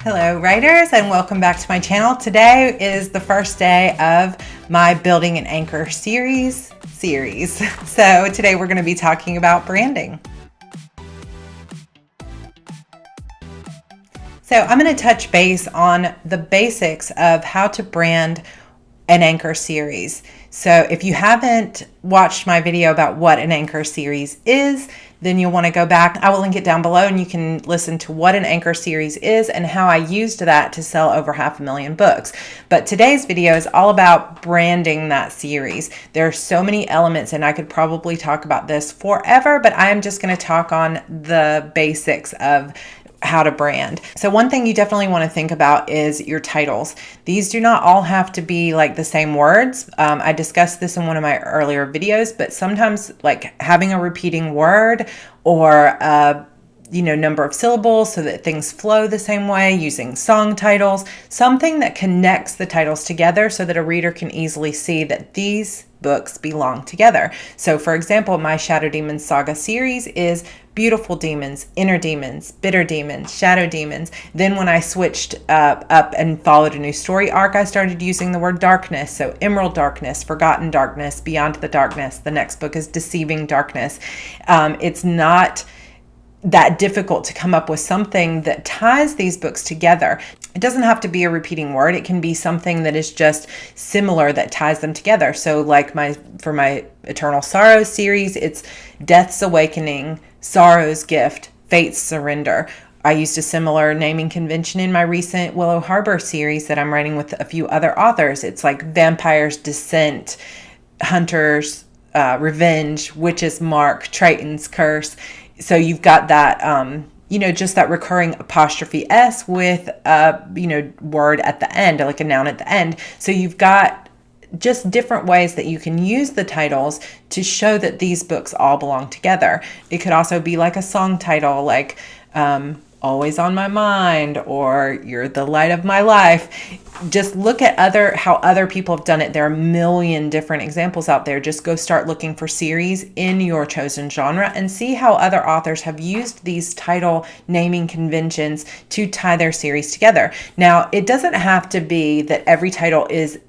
Hello writers, and welcome back to my channel. Today is the first day of my Building an Anchor series. So today we're going to be talking about branding. So I'm going to touch base on the basics of how to brand an anchor series. So if you haven't watched my video about what an anchor series is, then you'll want to go back. I will link it down below and you can listen to what an anchor series is and how I used that to sell over 500,000 books. But today's video is all about branding that series. There are so many elements and I could probably talk about this forever, but I am just going to talk on the basics of how to brand. So one thing you definitely want to think about is your titles. These do not all have to be like the same words. I discussed this in one of my earlier videos, but sometimes like having a repeating word or number of syllables so that things flow the same way, using song titles, something that connects the titles together so that a reader can easily see that these books belong together. So for example, my Shadow Demons Saga series is Beautiful Demons, Inner Demons, Bitter Demons, Shadow Demons. Then when I switched up and followed a new story arc, I started using the word darkness. So Emerald Darkness, Forgotten Darkness, Beyond the Darkness. The next book is Deceiving Darkness. It's not that difficult to come up with something that ties these books together. It doesn't have to be a repeating word. It can be something that is just similar that ties them together. So like for my Eternal Sorrows series, it's Death's Awakening, Sorrow's Gift, Fate's Surrender. I used a similar naming convention in my recent Willow Harbor series that I'm writing with a few other authors. It's like Vampire's Descent, Hunter's Revenge, Witch's Mark, Triton's Curse. So you've got that, just that recurring apostrophe S with a, word at the end, like a noun at the end. So you've got just different ways that you can use the titles to show that these books all belong together. It could also be like a song title, like Always on My Mind, or You're the Light of My Life. Just look at how other people have done it. There are a million different examples out there. Just go start looking for series in your chosen genre and see how other authors have used these title naming conventions to tie their series together. Now, it doesn't have to be that every title is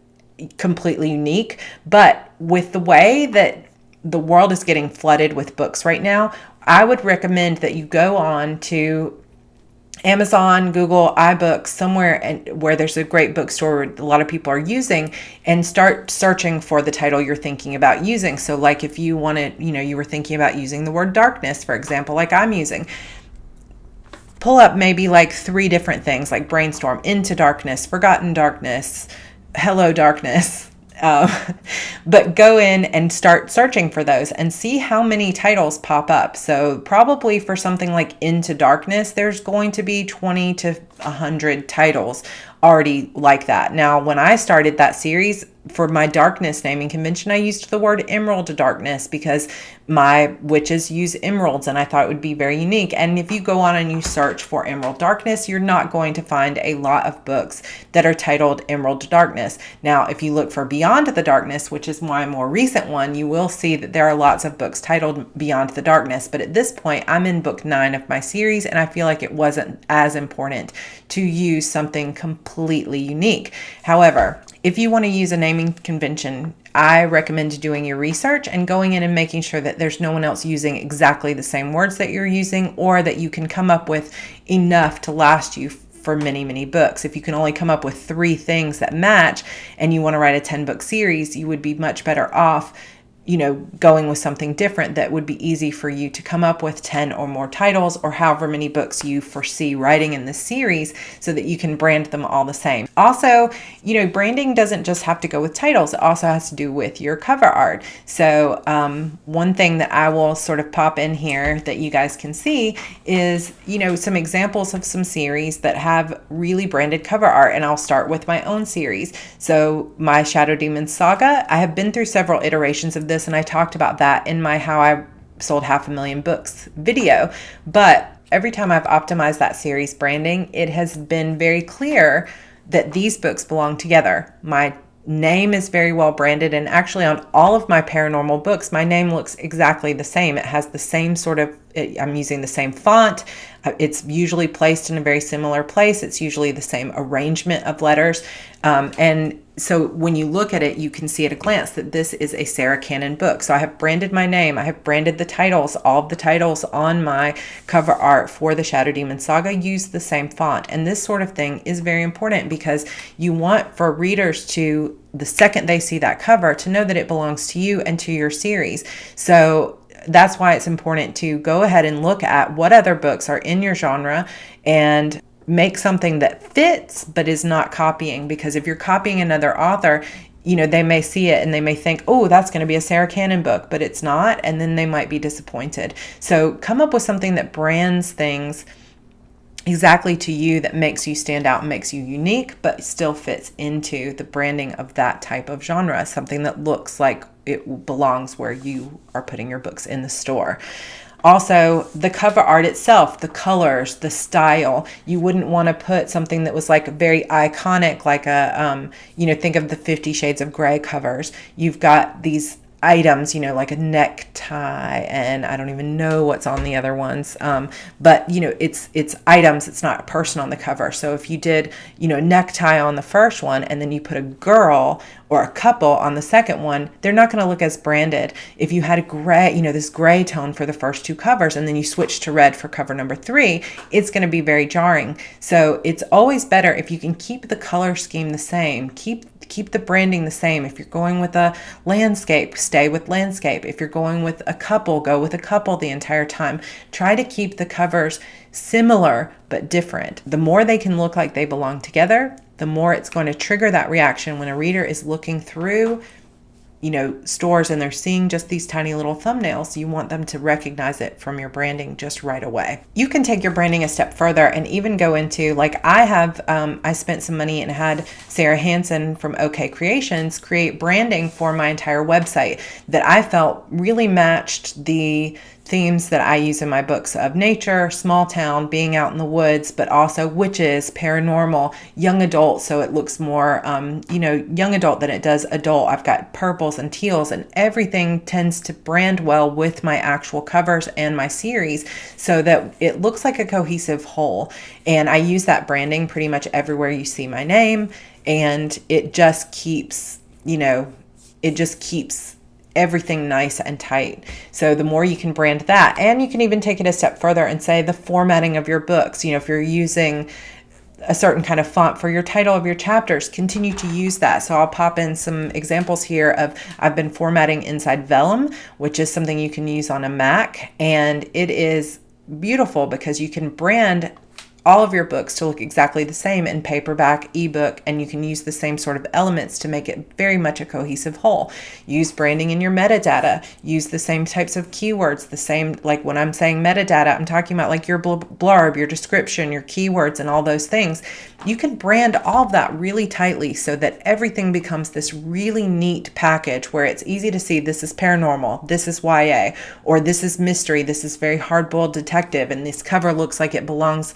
completely unique, but with the way that the world is getting flooded with books right now, I would recommend that you go on to Amazon, Google, iBooks, somewhere where there's a great bookstore a lot of people are using, and start searching for the title you're thinking about using. So like if you wanted, you were thinking about using the word darkness, for example, like I'm using, pull up maybe like 3 different things, like brainstorm Into Darkness, Forgotten Darkness, Hello Darkness. But go in and start searching for those and see how many titles pop up. So probably for something like Into Darkness, there's going to be 20 to 100 titles already like that. Now, when I started that series for my darkness naming convention, I used the word Emerald Darkness because my witches use emeralds and I thought it would be very unique. And if you go on and you search for Emerald Darkness, you're not going to find a lot of books that are titled Emerald Darkness. Now, if you look for Beyond the Darkness, which is my more recent one, you will see that there are lots of books titled Beyond the Darkness. But at this point, I'm in book 9 of my series and I feel like it wasn't as important to use something completely unique. However, if you want to use a naming convention, I recommend doing your research and going in and making sure that there's no one else using exactly the same words that you're using, or that you can come up with enough to last you for many, many books. If you can only come up with 3 things that match and you want to write a 10-book series, you would be much better off going with something different that would be easy for you to come up with 10 or more titles, or however many books you foresee writing in this series, so that you can brand them all the same. Also, branding doesn't just have to go with titles. It also has to do with your cover art. So one thing that I will sort of pop in here that you guys can see is, some examples of some series that have really branded cover art. And I'll start with my own series. So my Shadow Demons Saga, I have been through several iterations of this, and I talked about that in my How I Sold 500,000 Books video. But every time I've optimized that series branding, it has been very clear that these books belong together. My name is very well branded, and actually on all of my paranormal books, my name looks exactly the same. It has the same sort of, I'm using the same font. It's usually placed in a very similar place. It's usually the same arrangement of letters. And so when you look at it, you can see at a glance that this is a Sarra Cannon book. So I have branded my name. I have branded the titles. All of the titles on my cover art for the Shadow Demon Saga use the same font. And this sort of thing is very important because you want for readers to, the second they see that cover, to know that it belongs to you and to your series. So that's why it's important to go ahead and look at what other books are in your genre and make something that fits but is not copying. Because if you're copying another author, they may see it and they may think, oh, that's going to be a Sarra Cannon book, but it's not, and then they might be disappointed. So come up with something that brands things exactly to you, that makes you stand out and makes you unique, but still fits into the branding of that type of genre, something that looks like it belongs where you are putting your books in the store. Also, the cover art itself, the colors, the style. You wouldn't want to put something that was like very iconic, like a, think of the 50 Shades of Grey covers. You've got these items, like a necktie, and I don't even know what's on the other ones. But it's items. It's not a person on the cover. So if you did, a necktie on the first one, and then you put a girl or a couple on the second one, they're not going to look as branded. If you had a gray, this gray tone for the first two covers, and then you switch to red for cover number 3, it's going to be very jarring. So it's always better if you can keep the color scheme the same, keep the branding the same. If you're going with a landscape, stay with landscape. If you're going with a couple, go with a couple the entire time. Try to keep the covers similar but different. The more they can look like they belong together, the more it's going to trigger that reaction when a reader is looking through stores and they're seeing just these tiny little thumbnails. You want them to recognize it from your branding just right away. You can take your branding a step further and even go into, like I have, I spent some money and had Sarah Hansen from OK Creations create branding for my entire website that I felt really matched the themes that I use in my books of nature, small town, being out in the woods, but also witches, paranormal, young adult. So it looks more, young adult than it does adult. I've got purples and teals, and everything tends to brand well with my actual covers and my series so that it looks like a cohesive whole. And I use that branding pretty much everywhere you see my name. And it just keeps, everything nice and tight. So the more you can brand that, and you can even take it a step further and say the formatting of your books. If you're using a certain kind of font for your title of your chapters, continue to use that. So I'll pop in some examples here of, I've been formatting inside Vellum, which is something you can use on a Mac. And it is beautiful because you can brand all of your books to look exactly the same in paperback, ebook, and you can use the same sort of elements to make it very much a cohesive whole. Use branding in your metadata. Use the same types of keywords, the same, like when I'm saying metadata, I'm talking about like your blurb, your description, your keywords, and all those things. You can brand all of that really tightly so that everything becomes this really neat package where it's easy to see this is paranormal, this is YA, or this is mystery, this is very hard-boiled detective, and this cover looks like it belongs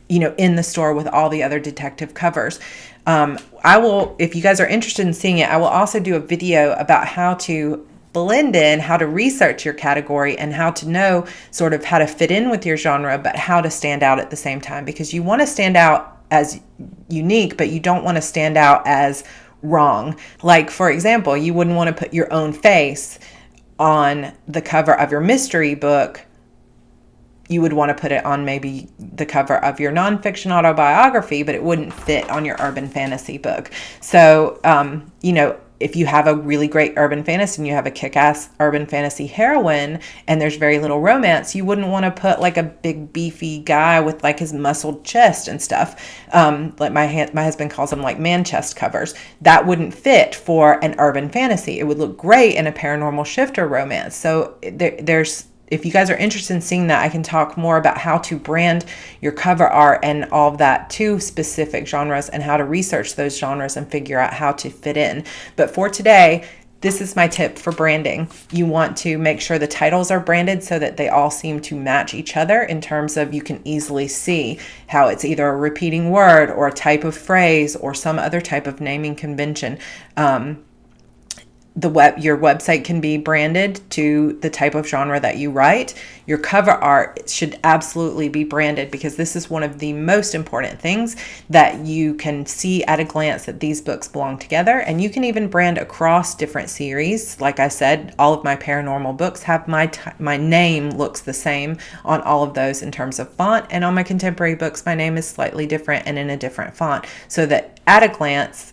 in the store with all the other detective covers. I will, if you guys are interested in seeing it, I will also do a video about how to blend in, how to research your category, and how to know sort of how to fit in with your genre, but how to stand out at the same time, because you want to stand out as unique, but you don't want to stand out as wrong. Like, for example, you wouldn't want to put your own face on the cover of your mystery book. You would want to put it on maybe the cover of your nonfiction autobiography, but it wouldn't fit on your urban fantasy book. So, if you have a really great urban fantasy and you have a kick-ass urban fantasy heroine and there's very little romance, you wouldn't want to put like a big beefy guy with like his muscled chest and stuff. Like my husband calls them like man chest covers. That wouldn't fit for an urban fantasy. It would look great in a paranormal shifter romance. So if you guys are interested in seeing that, I can talk more about how to brand your cover art and all of that to specific genres and how to research those genres and figure out how to fit in. But for today, this is my tip for branding. You want to make sure the titles are branded so that they all seem to match each other in terms of you can easily see how it's either a repeating word or a type of phrase or some other type of naming convention. Your website can be branded to the type of genre that you write. Your cover art should absolutely be branded, because this is one of the most important things that you can see at a glance that these books belong together. And you can even brand across different series. Like I said, all of my paranormal books have my name looks the same on all of those in terms of font, and on my contemporary books my name is slightly different and in a different font, so that at a glance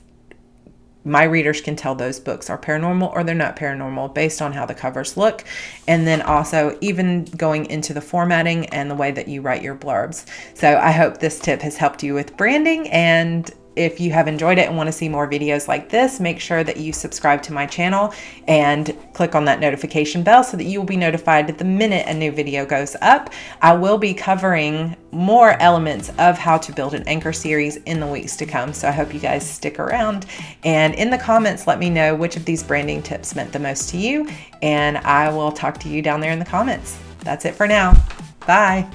my readers can tell those books are paranormal or they're not paranormal based on how the covers look. And then also even going into the formatting and the way that you write your blurbs. So I hope this tip has helped you with branding, and if you have enjoyed it and want to see more videos like this, make sure that you subscribe to my channel and click on that notification bell so that you will be notified the minute a new video goes up. I will be covering more elements of how to build an anchor series in the weeks to come, so I hope you guys stick around. And in the comments, let me know which of these branding tips meant the most to you, and I will talk to you down there in the comments. That's it for now. Bye.